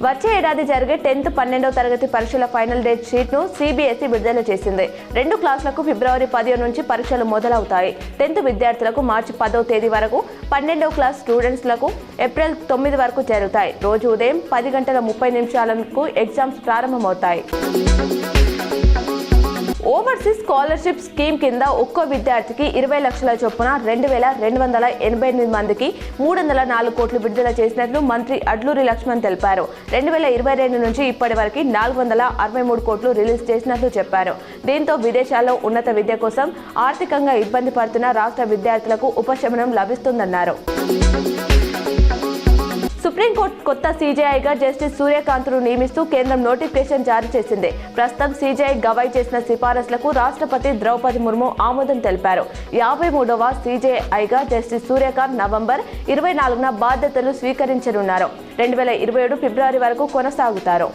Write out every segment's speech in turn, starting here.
వచ్చే ఏడాది జరిగే 10th 12వ తరగతి పరీక్షల ఫైనల్ డేట్ షీట్ను CBSE విడుదల చేసింది. 2 క్లాసులకు ఫిబ్రవరి 15 నుంచి పరీక్షలు మొదలవుతాయి. 10th విద్యార్థులకు మార్చి 10వ తేదీ వరకు, 12వ క్లాస్ స్టూడెంట్స్లకు ఏప్రిల్ 9 వరకు జరుగుతాయి. రోజు ఉదయం 10:30 ఎగ్జామ్స్ ప్రారంభమవుతాయి. ఓవర్సీస్ స్కాలర్షిప్ స్కీమ్ కింద ఒక్కో విద్యార్థికి 20 లక్షల చొప్పున 2,288 మందికి 304 కోట్లు విడుదల చేసినట్లు మంత్రి అడ్లూరి లక్ష్మణ్ తెలిపారు. 2022 నుంచి ఇప్పటి వరకు 463 కోట్లు రిలీజ్ చేసినట్లు చెప్పారు. దీంతో విదేశాల్లో ఉన్నత విద్య కోసం ఆర్థికంగా ఇబ్బంది పడుతున్న రాష్ట్ర విద్యార్థులకు ఉపశమనం లభిస్తుందన్నారు. సుప్రీంకోర్టు కొత్త CJIగా జస్టిస్ సూర్యకాంత్ను నియమిస్తూ కేంద్రం నోటిఫికేషన్ జారీ చేసింది. ప్రస్తుతం CJI గవాయి చేసిన సిఫారసులకు రాష్ట్రపతి ద్రౌపది ముర్ము ఆమోదం తెలిపారు. 53వ CJIగా జస్టిస్ సూర్యకాంత్ నవంబర్ 24న బాధ్యతలు స్వీకరించనున్నారు. 2027 ఫిబ్రవరి వరకు కొనసాగుతారు.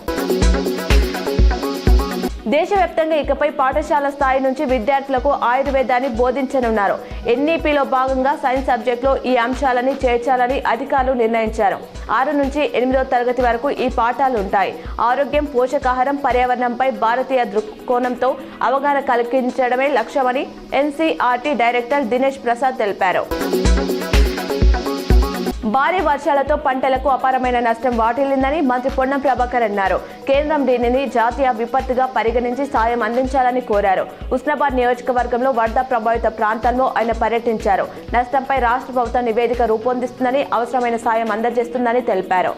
దేశవ్యాప్తంగా ఇకపై పాఠశాల స్థాయి నుంచి విద్యార్థులకు ఆయుర్వేదాన్ని బోధించనున్నారు. NEPలో భాగంగా సైన్స్ సబ్జెక్టులో ఈ అంశాలని చేర్చాలని అధికారులు నిర్ణయించారు. 6 నుంచి 8వ తరగతి వరకు ఈ పాఠాలు ఉంటాయి. ఆరోగ్యం, పోషకాహారం, పర్యావరణంపై భారతీయ దృక్కోణంతో అవగాహన కలిగించడమే లక్ష్యమని NCERT డైరెక్టర్ దినేష్ ప్రసాద్ తెలిపారు. భారీ వర్షాలతో పంటలకు అపారమైన నష్టం వాటిల్లిందని మంత్రి పొన్నం ప్రభాకర్ అన్నారు. కేంద్రం దీనిని జాతీయ విపత్తుగా పరిగణించి సాయం అందించాలని కోరారు. హుస్నాబాద్ నియోజకవర్గంలో వరద ప్రభావిత ప్రాంతాల్లో ఆయన పర్యటించారు. నష్టంపై రాష్ట్ర ప్రభుత్వం నివేదిక రూపొందిస్తుందని, అవసరమైన సాయం అందజేస్తుందని తెలిపారు.